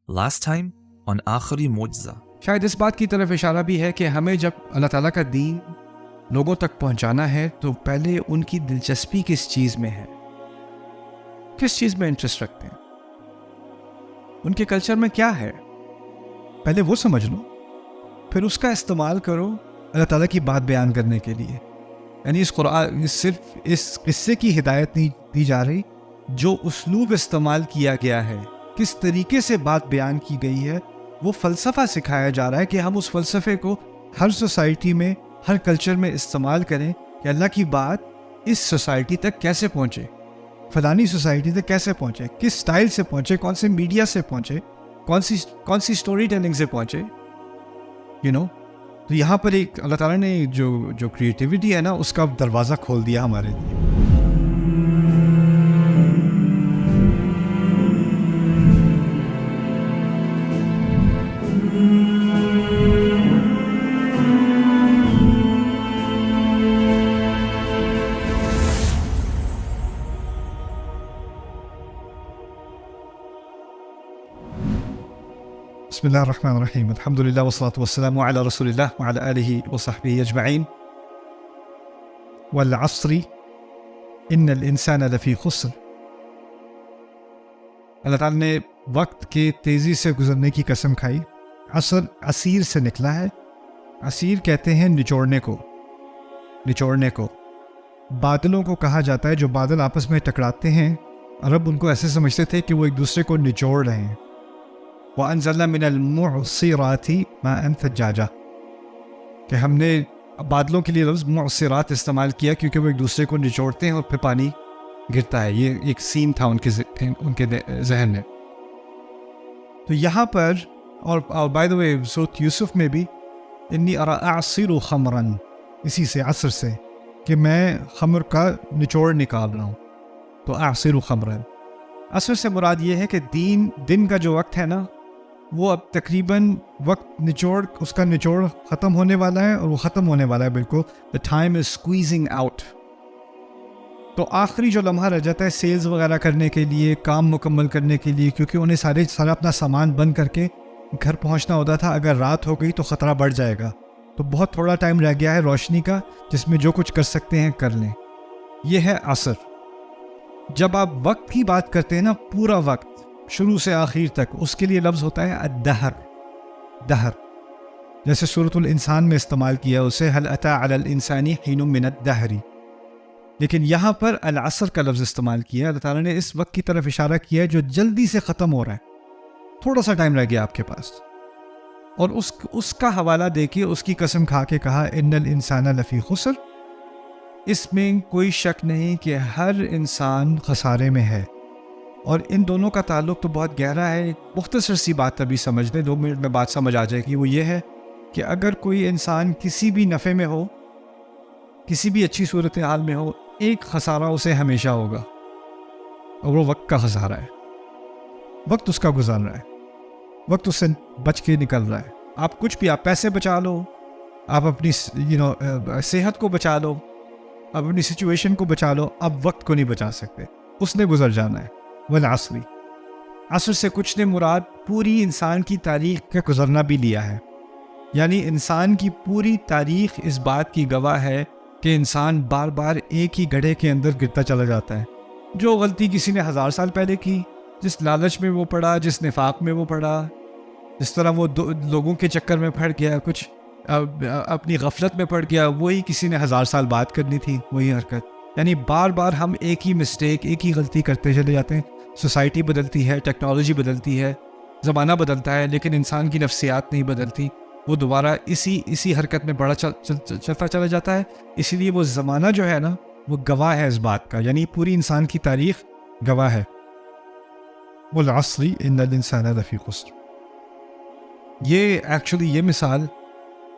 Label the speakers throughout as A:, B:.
A: Last time on آخری معجزہ.
B: شاید اس بات کی طرف اشارہ بھی ہے کہ ہمیں جب اللہ تعالیٰ کا دین لوگوں تک پہنچانا ہے تو پہلے ان کی دلچسپی کس چیز میں ہے، کس چیز میں انٹرسٹ رکھتے ہیں، ان کے کلچر میں کیا ہے، پہلے وہ سمجھ لو، پھر اس کا استعمال کرو اللہ تعالیٰ کی بات بیان کرنے کے لیے. یعنی اس قرآن صرف اس قصے کی ہدایت نہیں دی جا رہی، جو اسلوب استعمال کیا گیا ہے، کس طریقے سے بات بیان کی گئی ہے، وہ فلسفہ سکھایا جا رہا ہے کہ ہم اس فلسفے کو ہر سوسائٹی میں، ہر کلچر میں استعمال کریں کہ اللہ کی بات اس سوسائٹی تک کیسے پہنچے، فلانی سوسائٹی تک کیسے پہنچے، کس سٹائل سے پہنچے، کون سے میڈیا سے پہنچے، کون سی سٹوری ٹیلنگ سے پہنچے، تو یہاں پر ایک اللہ تعالیٰ نے جو کریٹیوٹی ہے نا، اس کا دروازہ کھول دیا ہمارے لیے. بسم اللہ الرحمن الرحیم، الحمد للہ والصلاة والسلام علی رسول اللہ وعلی آلہ وصحبہ اجمعین. والعصر ان الانسان لفی خسر. اللہ تعالیٰ نے وقت کے تیزی سے گزرنے کی قسم کھائی. عصر عصیر سے نکلا ہے. عصیر کہتے ہیں نچوڑنے کو. بادلوں کو کہا جاتا ہے، جو بادل آپس میں ٹکراتے ہیں، عرب ان کو ایسے سمجھتے تھے کہ وہ ایک دوسرے کو نچوڑ رہے ہیں. وَأَنزَلْنَا مِنَ الْمُعْصِرَاتِ مَاءً ثَجَّاجًا، کہ ہم نے بادلوں کے لیے لفظ معصرات استعمال کیا کیونکہ وہ ایک دوسرے کو نچوڑتے ہیں اور پھر پانی گرتا ہے. یہ ایک سین تھا ان کے ذہن میں. تو یہاں پر اور بائی دا وے سورۃ یوسف میں بھی انی ارى اعصر خمرا، اسی سے عصر سے کہ میں خمر کا نچوڑ نکال رہا ہوں. تو اعصر خمرا، عصر سے مراد یہ ہے کہ دن کا جو وقت ہے نا، وہ اب تقریباً وقت اس کا نچوڑ ختم ہونے والا ہے، اور وہ ختم ہونے والا ہے بالکل. the time is squeezing out. تو آخری جو لمحہ رہ جاتا ہے سیلز وغیرہ کرنے کے لیے، کام مکمل کرنے کے لیے، کیونکہ انہیں سارا اپنا سامان بند کر کے گھر پہنچنا ہوتا تھا. اگر رات ہو گئی تو خطرہ بڑھ جائے گا. تو بہت تھوڑا ٹائم رہ گیا ہے روشنی کا، جس میں جو کچھ کر سکتے ہیں کر لیں. یہ ہے عصر. جب آپ وقت کی بات کرتے ہیں نا، پورا وقت شروع سے آخر تک، اس کے لیے لفظ ہوتا ہے الدہر. جیسے سورۃ الانسان میں استعمال کیا اسے هل اتى على الانسان حين من الدهر، لیکن یہاں پر العصر کا لفظ استعمال کیا. اللہ تعالیٰ نے اس وقت کی طرف اشارہ کیا ہے جو جلدی سے ختم ہو رہا ہے. تھوڑا سا ٹائم رہ گیا آپ کے پاس، اور اس کا حوالہ دے کے اس کی قسم کھا کے کہا ان الانسان لفی خسر. اس میں کوئی شک نہیں کہ ہر انسان خسارے میں ہے، اور ان دونوں کا تعلق تو بہت گہرا ہے. مختصر سی بات ابھی سمجھ لیں، 2 منٹ میں بات سمجھ آ جائے گی. وہ یہ ہے کہ اگر کوئی انسان کسی بھی نفع میں ہو، کسی بھی اچھی صورتحال میں ہو، ایک خسارہ اسے ہمیشہ ہوگا، اور وہ وقت کا خسارہ ہے. وقت اس کا گزر رہا ہے، وقت اس سے بچ کے نکل رہا ہے. آپ کچھ بھی، آپ پیسے بچا لو، آپ اپنی صحت کو بچا لو، آپ اپنی سچویشن کو بچا لو، آپ وقت کو نہیں بچا سکتے. اس نے گزر جانا ہے. والعصر، عصر سے کچھ نے مراد پوری انسان کی تاریخ کا گزرنا بھی لیا ہے. یعنی انسان کی پوری تاریخ اس بات کی گواہ ہے کہ انسان بار بار ایک ہی گڑھے کے اندر گرتا چلا جاتا ہے. جو غلطی کسی نے 1000 سال پہلے کی، جس لالچ میں وہ پڑا، جس نفاق میں وہ پڑا، جس طرح وہ لوگوں کے چکر میں پڑ گیا، کچھ اپنی غفلت میں پڑ گیا، وہی کسی نے 1000 سال بعد کرنی تھی، وہی حرکت. یعنی بار بار ہم ایک ہی مسٹیک، ایک ہی غلطی کرتے چلے جاتے ہیں. سوسائٹی بدلتی ہے، ٹیکنالوجی بدلتی ہے، زمانہ بدلتا ہے، لیکن انسان کی نفسیات نہیں بدلتی. وہ دوبارہ اسی حرکت میں بڑا چلتا چلا جاتا ہے. اسی لیے وہ زمانہ جو ہے نا، وہ گواہ ہے اس بات کا. یعنی پوری انسان کی تاریخ گواہ ہے. والعصر ان الانسان لفی خسر. یہ مثال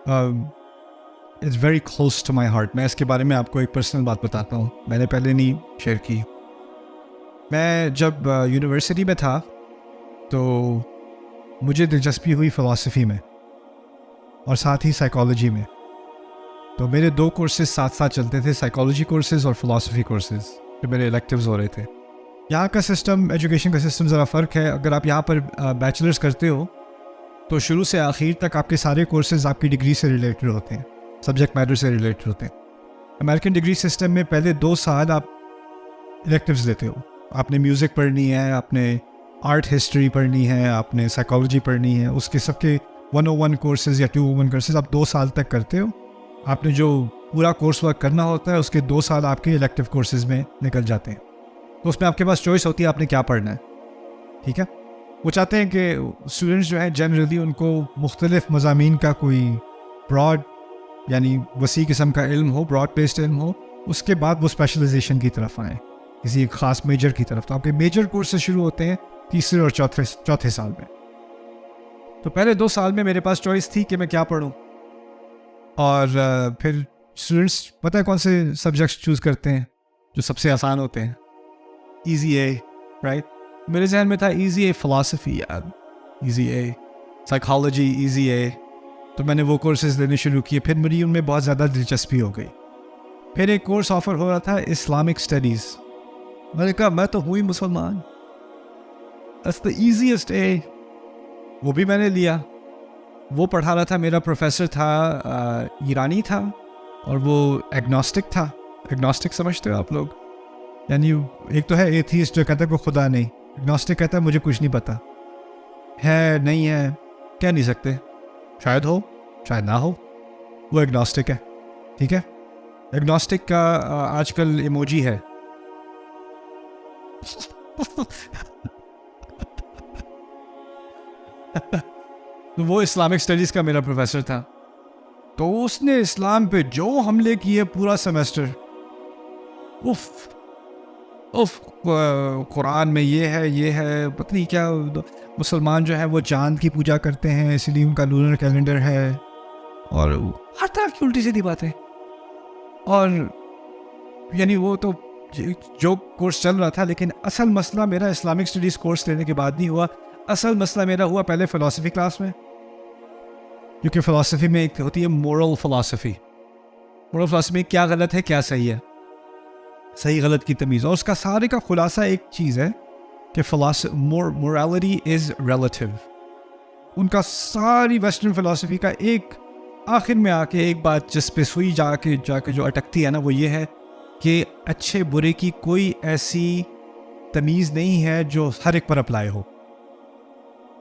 B: it's very close to my heart. میں اس کے بارے میں آپ کو ایک پرسنل بات بتاتا ہوں، میں نے پہلے نہیں شیئر کی. میں جب یونیورسٹی میں تھا تو مجھے دلچسپی ہوئی فلسفی میں، اور ساتھ ہی سائیکالوجی میں. تو میرے 2 کورسز ساتھ چلتے تھے، سائیکالوجی کورسز اور فلسفی کورسز، جو میرے الیکٹیوز ہو رہے تھے. یہاں کا سسٹم، ایجوکیشن کا سسٹم ذرا فرق ہے. اگر آپ یہاں پر بیچلرس کرتے ہو تو شروع سے آخر تک آپ کے سارے کورسز آپ کی ڈگری سے ریلیٹڈ ہوتے ہیں، سبجیکٹ میٹر سے ریلیٹڈ ہوتے ہیں. امریکن ڈگری سسٹم میں پہلے 2 سال آپ الیکٹیوز لیتے ہو. آپ نے میوزک پڑھنی ہے، آپ نے آرٹ ہسٹری پڑھنی ہے، آپ نے سائیکالوجی پڑھنی ہے. اس کے سب کے 101 کورسز یا 201 کورسز آپ 2 سال تک کرتے ہو. آپ نے جو پورا کورس ورک کرنا ہوتا ہے اس کے 2 سال آپ کے الیکٹیو کورسز میں نکل جاتے ہیں. تو اس میں آپ کے پاس چوائس ہوتی ہے آپ نے کیا پڑھنا ہے. ٹھیک ہے. وہ چاہتے ہیں کہ اسٹوڈنٹس جو ہیں جنرلی ان کو مختلف مضامین کا کوئی براڈ یعنی وسیع قسم کا علم ہو، براڈ بیسڈ علم ہو. اس کے بعد وہ اسپیشلائزیشن کی طرف آئیں، کسی ایک خاص میجر کی طرف. تو آپ کے میجر کورسز شروع ہوتے ہیں تیسرے اور چوتھے سال میں. تو پہلے 2 سال میں میرے پاس چوائس تھی کہ میں کیا پڑھوں. اور پھر اسٹوڈنٹس پتہ ہے کون سے سبجیکٹس چوز کرتے ہیں جو سب سے آسان ہوتے ہیں. ایزی اے، رائٹ. میرے ذہن میں تھا ایزی اے فلاسفی، یار ایزی اے سائیکالوجی، ایزی اے. تو میں نے وہ کورسز لینے شروع کیے. پھر میری ان میں بہت زیادہ دلچسپی ہو گئی. پھر ایک کورس آفر ہو رہا تھا اسلامک اسٹڈیز. میں نے کہا میں تو ہوں ہی مسلمان، that's the easiest A. وہ بھی میں نے لیا. وہ پڑھا رہا تھا میرا پروفیسر تھا ایرانی تھا، اور وہ ایگنوسٹک تھا. ایگنوسٹک سمجھتے ہو آپ لوگ؟ یعنی ایک تو ہے ایتھیسٹ جو کہتا ہے کوئی خدا نہیں، ایگنوسٹک کہتا ہے مجھے کچھ نہیں پتا، ہے نہیں ہے کہہ نہیں سکتے، شاید ہو شاید نہ ہو. وہ ایگنوسٹک ہے. ٹھیک ہے. ایگنوسٹک کا آج کل ایموجی ہے. تو وہ اسلامک اسٹڈیز کا میرا پروفیسر تھا. تو اس نے اسلام پہ جو حملے کیے پورا سیمسٹر، قرآن میں یہ ہے پتہ نہیں کیا. مسلمان جو ہے وہ چاند کی پوجا کرتے ہیں اس لیے ان کا لونر کیلنڈر ہے، اور ہر طرح کی الٹی سیدھی باتیں. اور یعنی وہ تو جو کورس چل رہا تھا، لیکن اصل مسئلہ میرا اسلامک اسٹڈیز کورس لینے کے بعد نہیں ہوا. اصل مسئلہ میرا ہوا پہلے فلسفی کلاس میں، کیونکہ فلسفی میں ایک ہوتی ہے مورل فلسفی. مورل فلسفی میں کیا غلط ہے کیا صحیح ہے، صحیح غلط کی تمیز. اور اس کا سارے کا خلاصہ ایک چیز ہے کہ morality is relative. ان کا ساری ویسٹرن فلسفی کا ایک آخر میں آ کے ایک بات جس پہ سوئی جا کے جو اٹکتی ہے نا، وہ یہ ہے کہ اچھے برے کی کوئی ایسی تمیز نہیں ہے جو ہر ایک پر اپلائی ہو.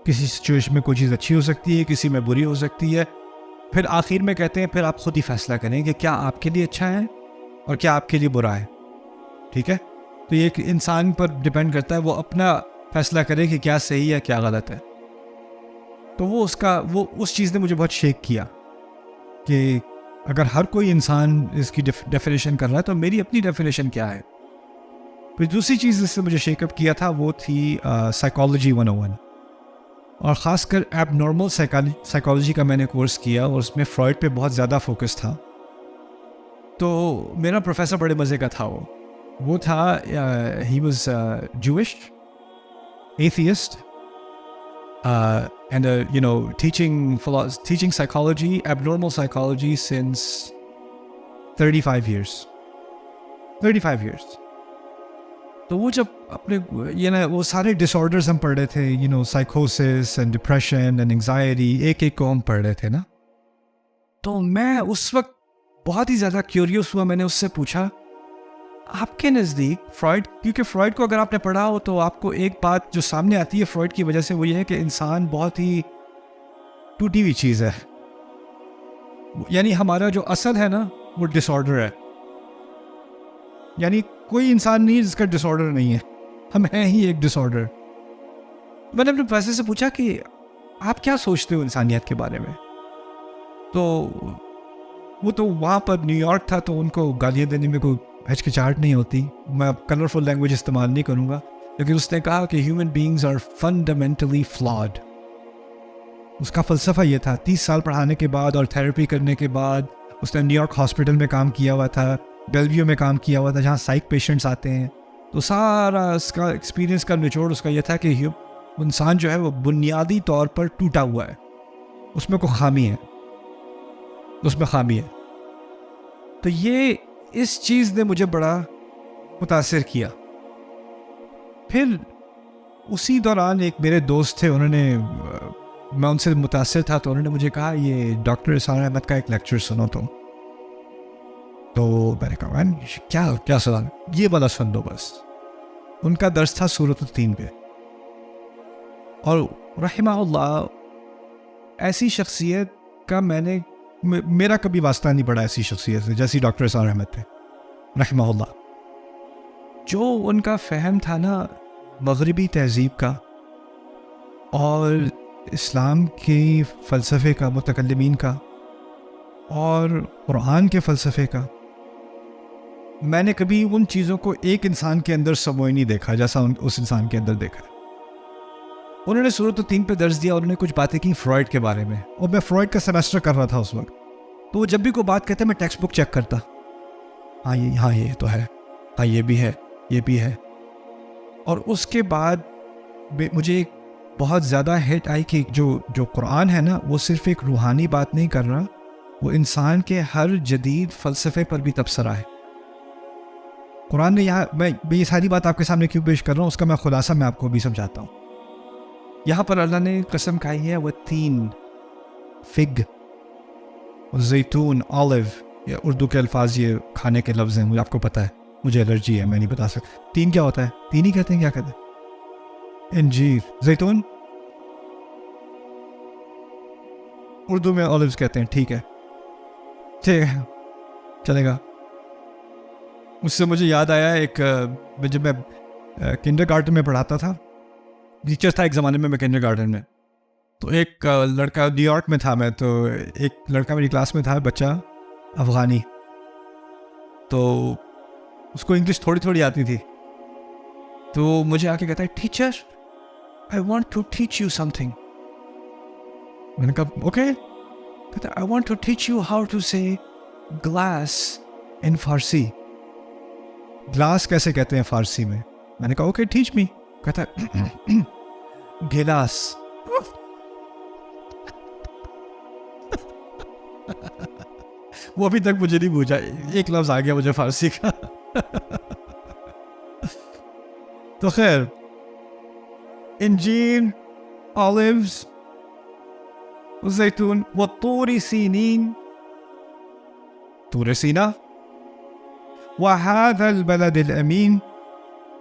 B: کسی سچویشن میں کوئی چیز اچھی ہو سکتی ہے، کسی میں بری ہو سکتی ہے. پھر آخر میں کہتے ہیں پھر آپ خود ہی فیصلہ کریں کہ کیا آپ کے لیے اچھا ہے اور کیا آپ کے لیے برا ہے. ٹھیک ہے. تو یہ ایک انسان پر ڈپینڈ کرتا ہے، وہ اپنا فیصلہ کرے کہ کیا صحیح ہے کیا غلط ہے. تو وہ اس چیز نے مجھے بہت شیک کیا کہ اگر ہر کوئی انسان اس کی ڈیفینیشن کر رہا ہے تو میری اپنی ڈیفینیشن کیا ہے. پھر دوسری چیز جس سے مجھے شیک اپ کیا تھا وہ تھی سائیکالوجی 101، اور خاص کر ایب نارمل سائیکالوجی کا میں نے کورس کیا، اور اس میں فرائڈ پہ بہت زیادہ فوکس تھا. تو میرا پروفیسر بڑے مزے کا تھا. وہ تھا ہی واز جوش atheist and teaching psychology, abnormal psychology since 35 years. تو وہ جب اپنے وہ سارے ڈس آرڈرز ہم پڑھ رہے تھے، سائیکوسس اینڈ ڈپریشن اینڈ انگزائٹی، ایک کو ہم پڑھ رہے تھے نا. تو میں اس وقت بہت ہی زیادہ کیوریوس ہوا. میں نے اس سے پوچھا آپ کے نزدیک فرائڈ، کیونکہ فرائڈ کو اگر آپ نے پڑھا ہو تو آپ کو ایک بات جو سامنے آتی ہے فرائڈ کی وجہ سے وہ یہ ہے کہ انسان بہت ہی ٹوٹی ہوئی چیز ہے. یعنی ہمارا جو اصل ہے نا وہ ڈس آرڈر ہے. یعنی کوئی انسان نہیں جس کا ڈس آرڈر نہیں ہے، ہم ہیں ہی ایک ڈس آرڈر. میں نے اپنے پروفیسر سے پوچھا کہ آپ کیا سوچتے ہو انسانیت کے بارے میں. تو وہ تو وہاں پر نیو یارک تھا تو ان کو گالیاں دینے میں کوئی ہچکچاہٹ نہیں ہوتی. میں کلرفل لینگویج استعمال نہیں کروں گا، لیکن اس نے کہا کہ human beings are fundamentally flawed. اس کا فلسفہ یہ تھا. 30 سال پڑھانے کے بعد اور تھیراپی کرنے کے بعد اس نے نیو یارک ہاسپٹل میں کام کیا ہوا تھا، بیلویو میں کام کیا ہوا تھا جہاں سائیک پیشنٹس آتے ہیں. تو سارا اس کا ایکسپیرینس کا نچوڑ اس کا یہ تھا کہ انسان جو ہے وہ بنیادی طور پر ٹوٹا ہوا ہے، اس میں کوئی خامی ہے، اس میں خامی ہے. تو یہ اس چیز نے مجھے بڑا متاثر کیا پھر اسی دوران ایک میرے دوست تھے، انہوں نے میں ان سے متاثر تھا تو انہوں نے مجھے کہا یہ ڈاکٹر اسرار احمد کا ایک لیکچر سنو تم. تو میں نے کہا کیا سنا؟ یہ والا سن دو بس. ان کا درس تھا سورۃ التین پہ. اور رحمہ اللہ ایسی شخصیت کا میرا کبھی واسطہ نہیں پڑا ایسی شخصیت سے جیسی ڈاکٹر اسرار احمد تھے رحمہ اللہ. جو ان کا فہم تھا نا مغربی تہذیب کا اور اسلام کے فلسفے کا، متکلمین کا اور قرآن کے فلسفے کا، میں نے کبھی ان چیزوں کو ایک انسان کے اندر سموئے نہیں دیکھا جیسا اس انسان کے اندر دیکھا. انہوں نے سورۃ التین پہ درس دیا، انہوں نے کچھ باتیں کی فرائڈ کے بارے میں، اور میں فرائڈ کا سیمسٹر کر رہا تھا اس وقت. تو وہ جب بھی کوئی بات کہتے میں ٹیکسٹ بک چیک کرتا، ہاں یہ تو ہے، ہاں یہ بھی ہے. اور اس کے بعد مجھے ایک بہت زیادہ ہٹ آئی کہ جو قرآن ہے نا وہ صرف ایک روحانی بات نہیں کر رہا، وہ انسان کے ہر جدید فلسفے پر بھی تبصرہ ہے. قرآن نے میں یہ ساری بات آپ کے سامنے کیوں پیش کر رہا ہوں، اس کا میں خلاصہ میں آپ کو بھی سمجھاتا ہوں. یہاں پر اللہ نے قسم کھائی ہے والتین، فگ، زیتون، آلیو، یا اردو کے الفاظ یہ کھانے کے لفظ ہیں، مجھے آپ کو پتہ ہے، مجھے الرجی ہے، میں نہیں بتا سکتا. تین کیا ہوتا ہے؟ تین ہی کہتے ہیں، کیا کہتے ہیں؟ انجیر، زیتون اردو میں آلیوز کہتے ہیں. ٹھیک ہے چلے گا. اس سے مجھے یاد آیا ایک جب میں کنڈر گارڈن میں پڑھاتا تھا، ٹیچر تھا ایک زمانے میں کنڈر گارڈن میں، تو ایک لڑکا نیو یارک میں تھا میں، تو ایک لڑکا میری کلاس میں تھا، بچہ افغانی، تو اس کو انگلش تھوڑی تھوڑی آتی تھی. تو مجھے آ کے کہتا ہے teacher I want to teach you something. میں نے کہا اوکے. کہتا I want to teach you how to say glass in Farsi. Glass کیسے کہتے ہیں فارسی میں؟ میں نے کہا اوکے ٹیچ می. کہتا ہے گلاس. وہ ابھی تک مجھے نہیں بوجھا، ایک لفظ آ گیا مجھے فارسی کا. تو خیر، انجیر، آلیوز، زیتون، والطور سینین، طور سینا، وہذا البلد الامین،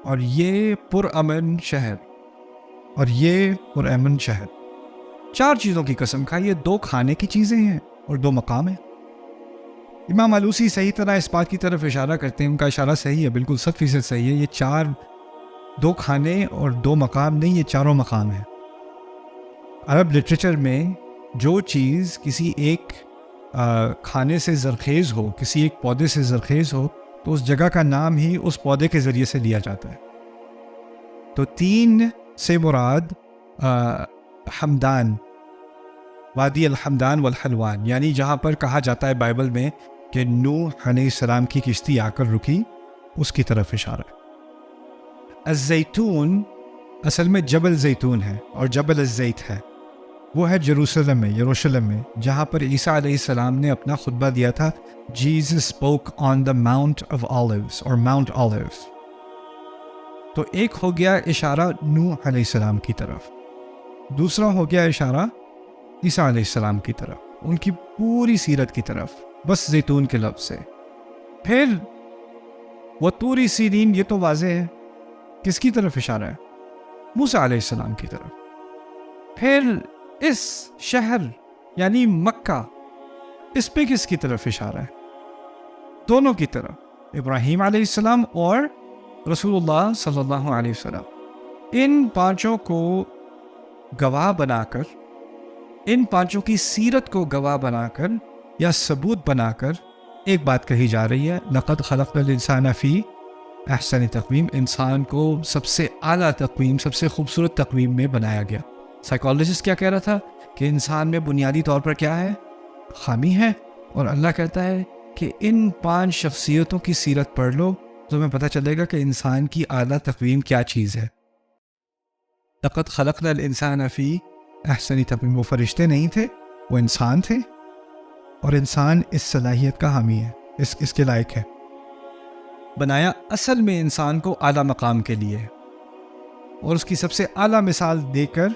B: اور یہ پرامن شہر، اور یہ پرامن شہر. 4 چیزوں کی قسم کھائی. یہ 2 کھانے کی چیزیں ہیں اور 2 مقام ہیں. امام آلوسی صحیح طرح اس بات کی طرف اشارہ کرتے ہیں، ان کا اشارہ صحیح ہے، بالکل 100% صحیح ہے. یہ 2 کھانے اور 2 مقام نہیں، یہ 4 مقام ہیں. عرب لٹریچر میں جو چیز کسی ایک کھانے سے زرخیز ہو، کسی ایک پودے سے زرخیز ہو، تو اس جگہ کا نام ہی اس پودے کے ذریعے سے لیا جاتا ہے. تو 3 سے مراد حمدان، وادی الحمدان والحلوان، یعنی جہاں پر کہا جاتا ہے بائبل میں کہ نوح علیہ السلام کی کشتی آ کر رکی، اس کی طرف اشارہ ہے. الزیتون اصل میں جبل زیتون ہے اور جبل الزیت ہے. وہ ہے یروشلم میں جہاں پر عیسیٰ علیہ السلام نے اپنا خطبہ دیا تھا. Jesus spoke on the mount of olives اور ماؤنٹ آلیوز. تو ایک ہو گیا اشارہ نوح علیہ السلام کی طرف، دوسرا ہو گیا اشارہ عیسیٰ علیہ السلام کی طرف، ان کی پوری سیرت کی طرف، بس زیتون کے لفظ سے. پھر وطور سینین، یہ تو واضح ہے کس کی طرف اشارہ ہے؟ موسیٰ علیہ السلام کی طرف. پھر اس شہر یعنی مکہ، اس پہ کس کی طرف اشارہ ہے؟ دونوں کی طرف، ابراہیم علیہ السلام اور رسول اللہ صلی اللہ علیہ وسلم. ان 5 کو گواہ بنا کر، ان 5 کی سیرت کو گواہ بنا کر یا ثبوت بنا کر ایک بات کہی جا رہی ہے، لقد خلقنا الانسان فی احسن تقویم. انسان کو سب سے اعلیٰ تقویم، سب سے خوبصورت تقویم میں بنایا گیا. سائیکالوجسٹ کیا کہہ رہا تھا کہ انسان میں بنیادی طور پر کیا ہے؟ خامی ہے. اور اللہ کہتا ہے کہ ان 5 شخصیتوں کی سیرت پڑھ لو تو تمہیں پتہ چلے گا کہ انسان کی اعلیٰ تقویم کیا چیز ہے. لقد خلقنا الانسان فی احسن تقویم. وہ فرشتے نہیں تھے، وہ انسان تھے، اور انسان اس صلاحیت کا حامی ہے، اس کے لائق ہے. بنایا اصل میں انسان کو اعلیٰ مقام کے لیے. اور اس کی سب سے اعلیٰ مثال دے کر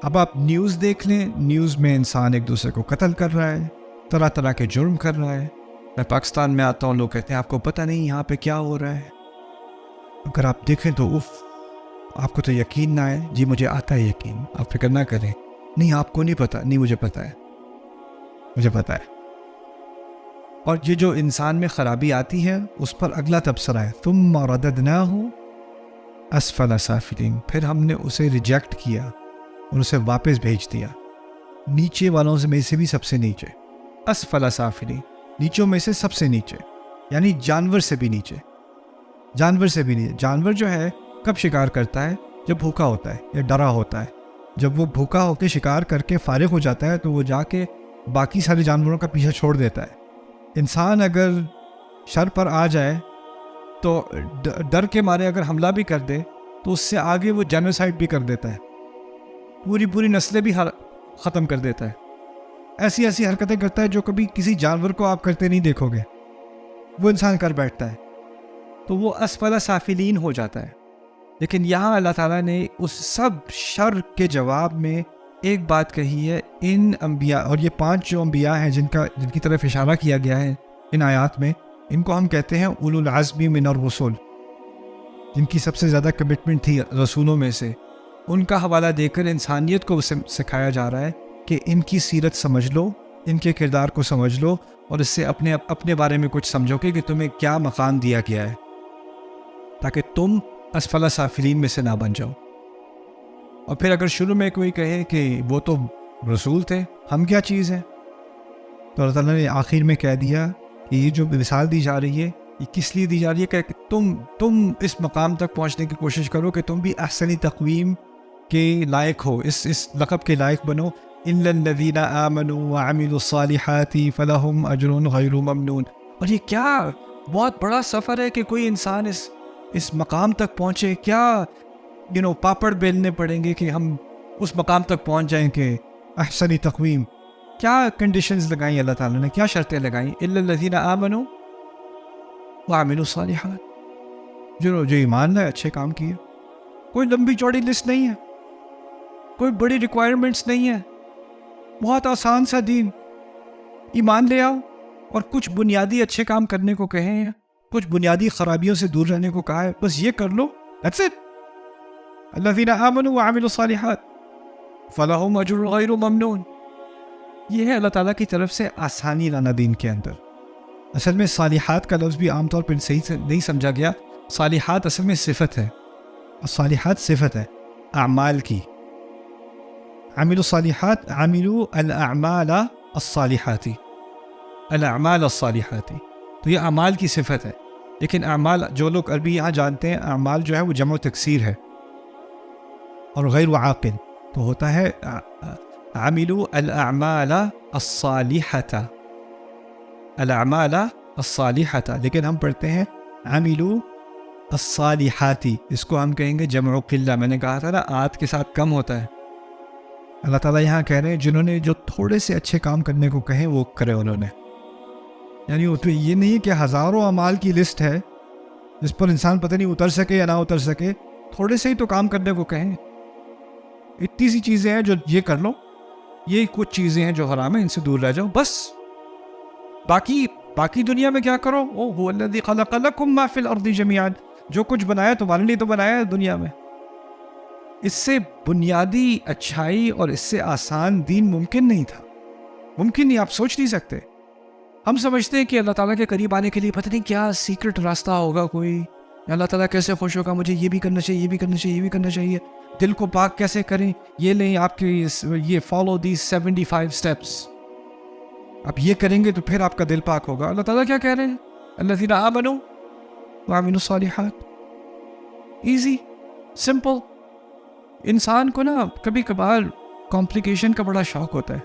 B: اب آپ نیوز دیکھ لیں، نیوز میں انسان ایک دوسرے کو قتل کر رہا ہے، طرح طرح کے جرم کر رہا ہے۔ میں پاکستان میں آتا ہوں، لوگ کہتے ہیں آپ کو پتہ نہیں یہاں پہ کیا ہو رہا ہے۔ اگر آپ دیکھیں تو آپ کو تو یقین نہ آئے، جی مجھے آتا ہے یقین، آپ فکر نہ کریں، نہیں آپ کو نہیں پتہ، نہیں مجھے پتہ ہے، مجھے پتہ ہے۔ اور یہ جو انسان میں خرابی آتی ہے اس پر اگلا تبصرہ ہے ثم رددناہ اسفل سافلین، پھر ہم نے اسے ریجیکٹ کیا اور اسے واپس بھیج دیا نیچے والوں میں سے بھی سب سے نیچے، اسفل سافلین، نیچوں میں سے سب سے نیچے، یعنی جانور سے بھی نیچے، جانور سے بھی نیچے۔ جانور جو ہے کب شکار کرتا ہے؟ جب بھوکا ہوتا ہے یا ڈرا ہوتا ہے۔ جب وہ بھوکا ہو کے شکار کر کے فارغ ہو جاتا ہے تو وہ جا کے باقی سارے جانوروں کا پیچھا چھوڑ دیتا ہے۔ انسان اگر شر پر آ جائے تو ڈر کے مارے اگر حملہ بھی کر دے تو اس سے آگے وہ جینوسائڈ بھی کر دیتا ہے، پوری نسلیں بھی ختم کر دیتا ہے۔ ایسی ایسی حرکتیں کرتا ہے جو کبھی کسی جانور کو آپ کرتے نہیں دیکھو گے، وہ انسان کر بیٹھتا ہے، تو وہ اسفل سافلین ہو جاتا ہے۔ لیکن یہاں اللہ تعالیٰ نے اس سب شر کے جواب میں ایک بات کہی ہے، ان انبیاء، اور یہ 5 جو انبیاء ہیں جن کی طرف اشارہ کیا گیا ہے ان آیات میں، ان کو ہم کہتے ہیں اولو العزم من الرسل، جن کی سب سے زیادہ کمٹمنٹ تھی رسولوں میں سے۔ ان کا حوالہ دے کر انسانیت کو سکھایا جا رہا ہے کہ ان کی سیرت سمجھ لو، ان کے کردار کو سمجھ لو، اور اس سے اپنے بارے میں کچھ سمجھو کہ تمہیں کیا مقام دیا گیا ہے، تاکہ تم اسفل سافلین میں سے نہ بن جاؤ۔ اور پھر اگر شروع میں کوئی کہے کہ وہ تو رسول تھے، ہم کیا چیز ہیں، تو اللہ تعالیٰ نے آخر میں کہہ دیا کہ یہ جو مثال دی جا رہی ہے یہ کس لیے دی جا رہی ہے کہ تم اس مقام تک پہنچنے کی کوشش کرو کہ تم بھی احسنی تقویم کے لائق ہو، اس لقب کے لائق بنو، الا الذین آمنوا وعملوا الصالحات فلہم اجر غیر ممنون۔ اور یہ کیا بہت بڑا سفر ہے کہ کوئی انسان اس مقام تک پہنچے، کیا پاپڑ بیلنے پڑیں گے کہ ہم اس مقام تک پہنچ جائیں کہ احسنی تقویم۔ کیا کنڈیشنز لگائیں اللہ تعالیٰ نے، کیا شرطیں لگائیں؟ الا الذین آمنوا وعملوا الصالحات، جو ایمان لائے، اچھے کام کیے۔ کوئی لمبی چوڑی لسٹ نہیں ہے، کوئی بڑی ریکوائرمنٹس نہیں ہے، بہت آسان سا دین، ایمان لے آؤ اور کچھ بنیادی اچھے کام کرنے کو کہے ہیں، کچھ بنیادی خرابیوں سے دور رہنے کو کہا ہے، بس یہ کر لو، that's it۔ الذین آمنوا وعملوا الصالحات فلہم اجر غیر ممنون۔ یہ ہے اللہ تعالیٰ کی طرف سے آسانی لانا دین کے اندر۔ اصل میں صالحات کا لفظ بھی عام طور پر صحیح سے نہیں سمجھا گیا۔ صالحات اصل میں صفت ہے، صالحات صفت ہے اعمال کی۔ عملوا الصالحات، عملوا الاعمال الصالحات، الاعمال الصالحات، تو یہ اعمال کی صفت ہے۔ لیکن اعمال جو لوگ عربی یہاں جانتے ہیں، اعمال جو ہے وہ جمع و تکسیر ہے، اور غیر عاقل تو ہوتا ہے عملوا الاعمال الصالحۃ، الاعمال الصالحۃ، لیکن ہم پڑھتے ہیں عملوا الصالحات، اس کو ہم کہیں گے جمع و قلہ۔ میں نے کہا تھا نا آت کے ساتھ کم ہوتا ہے۔ اللہ تعالیٰ یہاں کہہ رہے ہیں جنہوں نے جو تھوڑے سے اچھے کام کرنے کو کہیں وہ کرے انہوں نے، یعنی یہ نہیں کہ ہزاروں اعمال کی لسٹ ہے جس پر انسان پتہ نہیں اتر سکے یا نہ اتر سکے، تھوڑے سے ہی تو کام کرنے کو کہیں، اتنی سی چیزیں ہیں جو یہ کر لو، یہ کچھ چیزیں ہیں جو حرام ہیں ان سے دور رہ جاؤ، بس باقی دنیا میں کیا کرو، او هو الذی خلق لکم ما فی الارض جميعا، جو کچھ بنایا تمہارے لیے تو بنایا ہے دنیا میں۔ اس سے بنیادی اچھائی اور اس سے آسان دین ممکن نہیں تھا، ممکن نہیں، آپ سوچ نہیں سکتے۔ ہم سمجھتے ہیں کہ اللہ تعالیٰ کے قریب آنے کے لیے پتہ نہیں کیا سیکرٹ راستہ ہوگا کوئی، اللہ تعالیٰ کیسے خوش ہوگا، مجھے یہ بھی کرنا چاہیے، یہ بھی کرنا چاہیے، یہ بھی کرنا چاہیے، دل کو پاک کیسے کریں، یہ لیں آپ کے یہ فالو دیز 75 اسٹیپس، آپ یہ کریں گے تو پھر آپ کا دل پاک ہوگا۔ اللہ تعالیٰ کیا کہہ رہے ہیں؟ الذین آمنوا وعملوا الصالحات، ایزی، سمپل۔ انسان کو نا کبھی کبھار کمپلیکیشن کا بڑا شوق ہوتا ہے،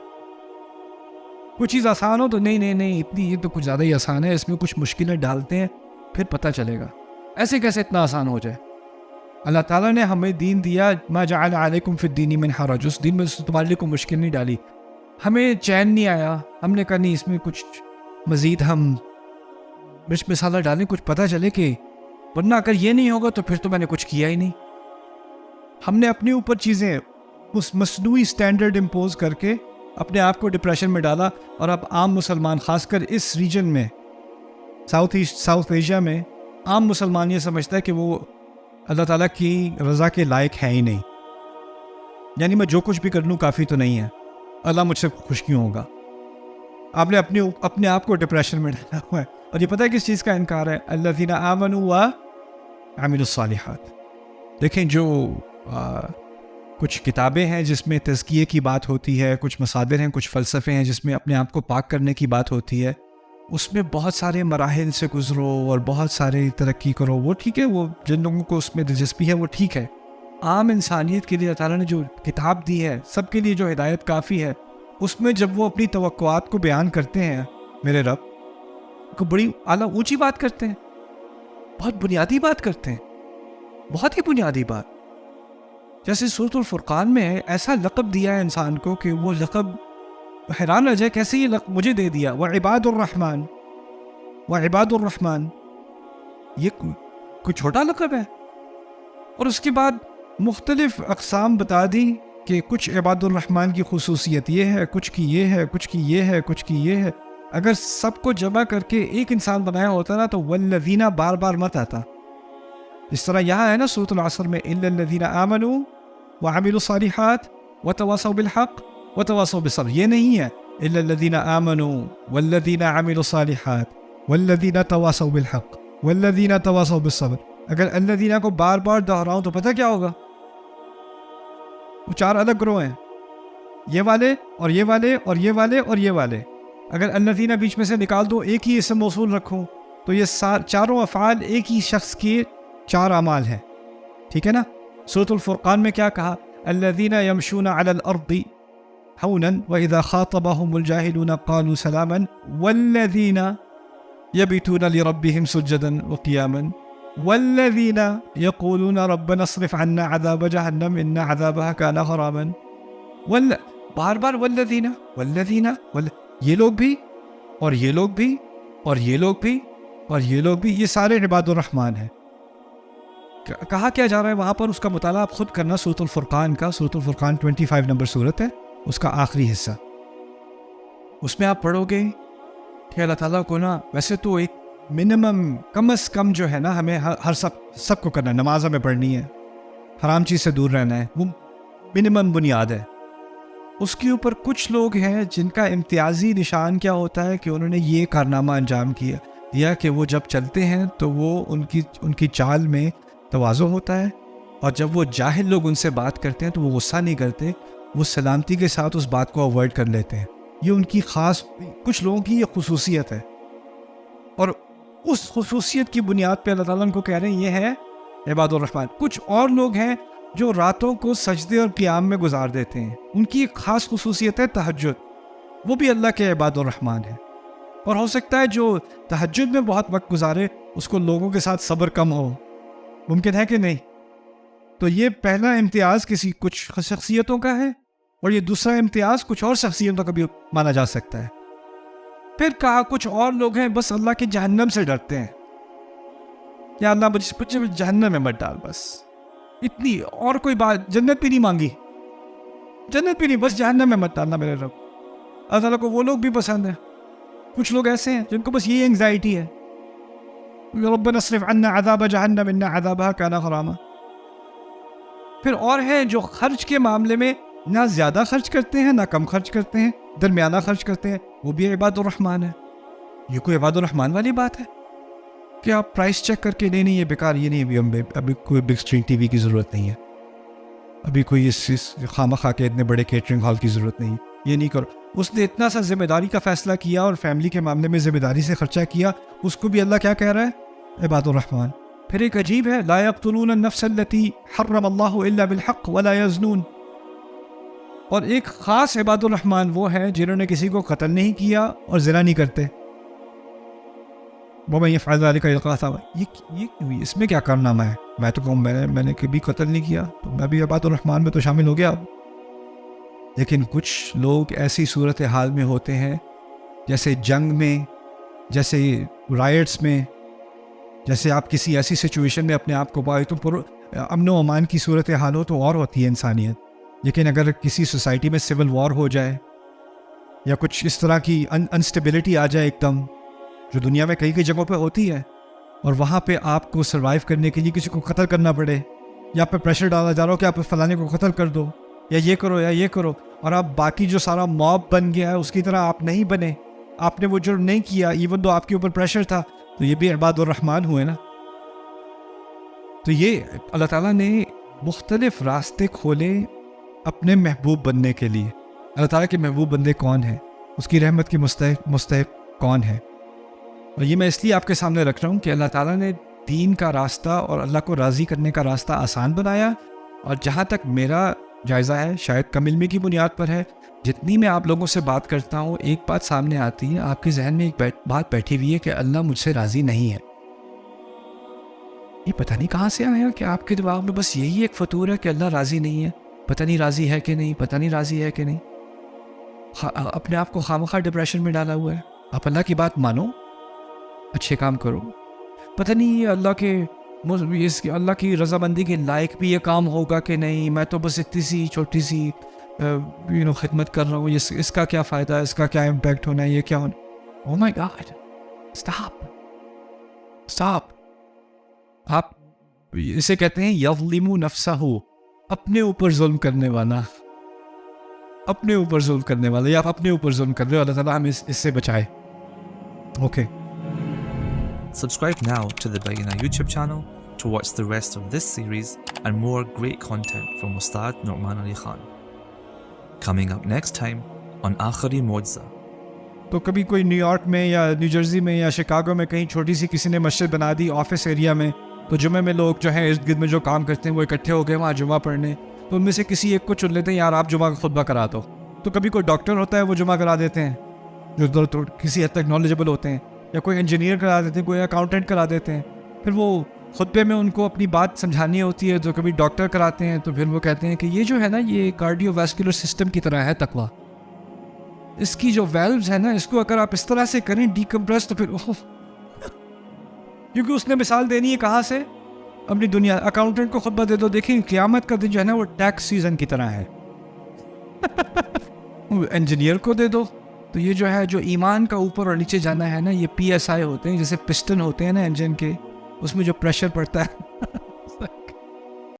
B: کوئی چیز آسان ہو تو نہیں اتنی، یہ تو کچھ زیادہ ہی آسان ہے، اس میں کچھ مشکلیں ڈالتے ہیں پھر پتہ چلے گا، ایسے کیسے اتنا آسان ہو جائے۔ اللہ تعالیٰ نے ہمیں دین دیا، ما جعل علیکم فی الدین من حرج، اس دین میں تمہارے لیے کوئی مشکل نہیں ڈالی۔ ہمیں چین نہیں آیا، ہم نے کہا نہیں اس میں کچھ مزید ہم مرچ مسالہ ڈالیں، کچھ پتہ چلے کہ، ورنہ اگر یہ نہیں ہوگا تو پھر تو میں نے کچھ کیا ہی نہیں۔ ہم نے اپنے اوپر چیزیں اس مصنوعی سٹینڈرڈ امپوز کر کے اپنے آپ کو ڈپریشن میں ڈالا، اور اب عام مسلمان خاص کر اس ریجن میں ساؤتھ ایشیا میں عام مسلمان یہ سمجھتا ہے کہ وہ اللہ تعالیٰ کی رضا کے لائق ہے ہی نہیں، یعنی میں جو کچھ بھی کر لوں کافی تو نہیں ہے، اللہ مجھ سے خوش کیوں ہوگا۔ آپ نے اپنے آپ کو ڈپریشن میں ڈالا ہوا ہے، اور یہ پتہ ہے کس چیز کا انکار ہے؟ الذین آمنوا وعملوا الصالحات۔ دیکھیں جو کچھ کتابیں ہیں جس میں تزکیے کی بات ہوتی ہے، کچھ مصادر ہیں، کچھ فلسفے ہیں جس میں اپنے آپ کو پاک کرنے کی بات ہوتی ہے، اس میں بہت سارے مراحل سے گزرو اور بہت سارے ترقی کرو، وہ ٹھیک ہے، وہ جن لوگوں کو اس میں دلچسپی ہے وہ ٹھیک ہے۔ عام انسانیت کے لیے اللہ تعالیٰ نے جو کتاب دی ہے، سب کے لیے جو ہدایت کافی ہے، اس میں جب وہ اپنی توقعات کو بیان کرتے ہیں میرے رب کو بڑی اعلیٰ اونچی بات کرتے ہیں، بہت بنیادی بات کرتے ہیں، بہت ہی بنیادی بات۔ جیسے سورۃ الفرقان میں ایسا لقب دیا ہے انسان کو کہ وہ لقب حیران رہ جائے، کیسے یہ لقب مجھے دے دیا، وعباد الرحمن، وعباد الرحمن، یہ کوئی چھوٹا لقب ہے؟ اور اس کے بعد مختلف اقسام بتا دی کہ کچھ عباد الرحمن کی خصوصیت یہ ہے، کچھ کی یہ ہے، کچھ کی یہ ہے، کچھ کی یہ ہے۔ اگر سب کو جمع کر کے ایک انسان بنایا ہوتا نا تو والذین بار بار مت آتا، اس طرح یہاں ہے نا سورۃ العصر میں الا الذین آمنوا وعملوا الصالحات وتواصوا بالحق وتواصوا بالصبر، یہ نہیں ہے الا الذین آمنوا والذین عملوا الصالحات والذین تواصوا بالحق والذین تواصوا بالصبر۔ اگر الذین کو بار بار دہراؤں تو پتہ کیا ہوگا؟ وہ چار الگ گروہ ہیں، یہ والے اور یہ والے اور یہ والے اور یہ والے۔ اگر الذین بیچ میں سے نکال دو، ایک ہی اسم موصول رکھوں، تو یہ چاروں افعال ایک ہی شخص کے چار اعمال ہیں، ٹھیک ہے نا؟ سورۃ الفرقان میں کیا کہا؟ الذین یمشون علی الارض ہونا واذا خاطبهم الجاہلون قالوا سلاما والذین یبیتون لربهم سجدا وقیاما والذین یقولون ربنا اصرف عنا عذاب جہنم ان عذابها كان غراما۔ بار بار والذین والذین یہ لوگ بھی اور یہ لوگ بھی اور یہ لوگ بھی اور یہ لوگ بھی، یہ سارے عباد الرحمن ہیں۔ کہا کیا جا رہا ہے وہاں پر؟ اس کا مطالعہ آپ خود کرنا، سورۃ الفرقان کا، سورۃ الفرقان 25 نمبر سورت ہے، اس کا آخری حصہ، اس میں آپ پڑھو گے کہ اللہ تعالیٰ کو نا ویسے تو ایک منیمم کم از کم جو ہے نا ہمیں ہر سب کو کرنا ہے، نماز ہمیں پڑھنی ہے، حرام چیز سے دور رہنا ہے، وہ منیمم بنیاد ہے۔ اس کے اوپر کچھ لوگ ہیں جن کا امتیازی نشان کیا ہوتا ہے کہ انہوں نے یہ کارنامہ انجام دیا کہ وہ جب چلتے ہیں تو وہ ان کی چال میں تواضع ہوتا ہے، اور جب وہ جاہل لوگ ان سے بات کرتے ہیں تو وہ غصہ نہیں کرتے، وہ سلامتی کے ساتھ اس بات کو اوائڈ کر لیتے ہیں۔ یہ ان کی خاص کچھ لوگوں کی یہ خصوصیت ہے، اور اس خصوصیت کی بنیاد پہ اللہ تعالیٰ ان کو کہہ رہے ہیں یہ ہے عباد الرحمن۔ کچھ اور لوگ ہیں جو راتوں کو سجدے اور قیام میں گزار دیتے ہیں، ان کی ایک خاص خصوصیت ہے تہجد، وہ بھی اللہ کے عباد الرحمن ہے۔ اور ہو سکتا ہے جو تہجد میں بہت وقت گزارے اس کو لوگوں کے ساتھ صبر کم ہو، ممکن ہے کہ نہیں؟ تو یہ پہلا امتیاز کچھ شخصیتوں کا ہے، اور یہ دوسرا امتیاز کچھ اور شخصیتوں کا بھی مانا جا سکتا ہے۔ پھر کہا کچھ اور لوگ ہیں بس اللہ کے جہنم سے ڈرتے ہیں، یا اللہ مجھے جہنم میں مت ڈال، بس اتنی، اور کوئی بات، جنت بھی نہیں مانگی، جنت بھی نہیں، بس جہنم میں مت ڈالنا میرے رب۔ اللہ تعالیٰ کو وہ لوگ بھی پسند ہیں۔ کچھ لوگ ایسے ہیں جن کو بس یہ انگزائٹی ہے، ربنا اصرف عنا عذاب جہنم ان عذابها كان غراما۔ پھر اور ہیں جو خرچ کے معاملے میں نہ زیادہ خرچ کرتے ہیں نہ کم خرچ کرتے ہیں، درمیانہ خرچ کرتے ہیں، وہ بھی عباد الرحمن ہے۔ یہ کوئی عباد الرحمن والی بات ہے کہ آپ پرائس چیک کر کے نہیں یہ بیکار، یہ نہیں، ابھی کوئی بگ اسکرین ٹی وی کی ضرورت نہیں ہے، ابھی کوئی اس خامہ خواہ کے اتنے بڑے کیٹرنگ ہال کی ضرورت نہیں، یہ نہیں کرو۔ اس نے اتنا سا ذمہ داری کا فیصلہ کیا اور فیملی کے معاملے میں ذمہ داری سے خرچہ کیا، اس کو بھی اللہ کیا کہہ رہا ہے؟ عباد الرحمن۔ پھر ایک عجیب ہے، لا يقتلون النفس التي حرم اللہ الا بالحق ولا يزنون۔ اور ایک خاص عباد الرحمن وہ ہیں جنہوں نے کسی کو قتل نہیں کیا اور زنا نہیں کرتے۔ وَمَن يَفْعَلْ ذَلِكَ يَلْقَ أَثَامًا۔ یہ اس میں کیا کارنامہ ہے؟ میں تو کہوں میں نے کبھی قتل نہیں کیا تو میں بھی عباد الرحمن میں تو شامل ہو گیا۔ لیکن کچھ لوگ ایسی صورتحال میں ہوتے ہیں، جیسے جنگ میں، جیسے رائٹس میں، جیسے آپ کسی ایسی سچویشن میں اپنے آپ کو پائے تو امن و امان کی صورت حال ہو تو اور ہوتی ہے انسانیت، لیکن اگر کسی سوسائٹی میں سول وار ہو جائے یا کچھ اس طرح کی انسٹیبلٹی آ جائے ایک دم، جو دنیا میں کئی کئی جگہوں پہ ہوتی ہے، اور وہاں پہ آپ کو سروائیو کرنے کے لیے کسی کو قتل کرنا پڑے، یا آپ پہ پریشر ڈالا جا رہا ہو کہ آپ فلانے کو قتل کر دو، یا یہ کرو یا یہ کرو، اور آپ باقی جو سارا موب بن گیا ہے اس کی طرح آپ نہیں بنے، آپ نے وہ جرم نہیں کیا ایون دو آپ کے اوپر پریشر تھا، تو یہ بھی عباد الرحمن ہوئے نا. تو یہ اللہ تعالیٰ نے مختلف راستے کھولے اپنے محبوب بننے کے لیے. اللہ تعالیٰ کے محبوب بندے کون ہیں، اس کی رحمت کی مستحق کون ہے. اور یہ میں اس لیے آپ کے سامنے رکھ رہا ہوں کہ اللہ تعالیٰ نے دین کا راستہ اور اللہ کو راضی کرنے کا راستہ آسان بنایا. اور جہاں تک میرا جائزہ ہے، شاید کم علمی کی بنیاد پر ہے، جتنی میں آپ لوگوں سے بات کرتا ہوں ایک بات سامنے آتی ہے، آپ کے ذہن میں ایک بات بیٹھی ہوئی ہے کہ اللہ مجھ سے راضی نہیں ہے. یہ پتہ نہیں کہاں سے آیا کہ آپ کے دماغ میں بس یہی ایک فطور ہے کہ اللہ راضی نہیں ہے، پتہ نہیں راضی ہے کہ نہیں، پتہ نہیں راضی ہے کہ نہیں. اپنے آپ کو خامخواہ ڈپریشن میں ڈالا ہوا ہے. آپ اللہ کی بات مانو، اچھے کام کرو، پتہ نہیں یہ اللہ کی رضامندی کے لائق بھی یہ کام ہوگا کہ نہیں، میں تو بس اتنی سی چھوٹی سی خدمت کر رہا ہوں، اس کا کیا فائدہ ہے، اس کا کیا امپیکٹ ہونا ہے، یہ کیا ہونا. او مائی گاڈ، اسٹاپ. آپ اسے کہتے ہیں یظلم نفسہ، اپنے اوپر ظلم کرنے والا، اپنے اوپر ظلم کرنے والا، یا آپ اپنے اوپر ظلم کر رہے ہو. اللہ تعالیٰ ہمیں اس سے بچائے. Okay.
A: Subscribe now to the Bayina YouTube channel to watch the rest of this series and more great content from Ustad Nu'man Ali Khan. Coming up next time on Aakhari Mu'jiza.
B: تو کبھی کوئی new York میں یا new Jersey میں یا Chicago میں کہیں چھوٹی سی کسی نے مسجد بنا دی آفس ایریا میں، تو جمعے میں لوگ جو ہیں ارد گرد میں جو کام کرتے ہیں وہ اکٹھے ہو گئے وہاں جمعہ پڑھنے. تو ان میں سے کسی ایک کو چن لیتے ہیں، یار آپ جمعہ کا خطبہ کرا دو. تو کبھی کوئی ڈاکٹر ہوتا ہے وہ جمعہ کرا دیتے ہیں جو کسی حد تک نالجبل ہوتے ہیں، یا کوئی انجینئر کرا دیتے ہیں، کوئی اکاؤنٹنٹ کرا دیتے ہیں. پھر وہ خطبے میں ان کو اپنی بات سمجھانی ہوتی ہے، تو کبھی ڈاکٹر کراتے ہیں. تو پھر وہ کہتے ہیں کہ یہ جو ہے نا، یہ کارڈیو ویسکولر سسٹم کی طرح ہے تقویٰ. اس کی جو ویلوز ہے نا، اس کو اگر آپ اس طرح سے کریں ڈیکمپریس، تو پھر کیونکہ اس نے مثال دینی ہے کہاں سے، اپنی دنیا. اکاؤنٹنٹ کو خطبہ دے دو، دیکھیں قیامت کا دن جو ہے نا وہ ٹیکس سیزن کی طرح ہے. انجینئر کو دے دو، تو یہ جو ہے جو ایمان کا اوپر اور نیچے جانا ہے نا، یہ PSI ہوتے ہیں، جیسے پسٹن ہوتے ہیں نا انجن کے، اس میں جو پریشر پڑتا ہے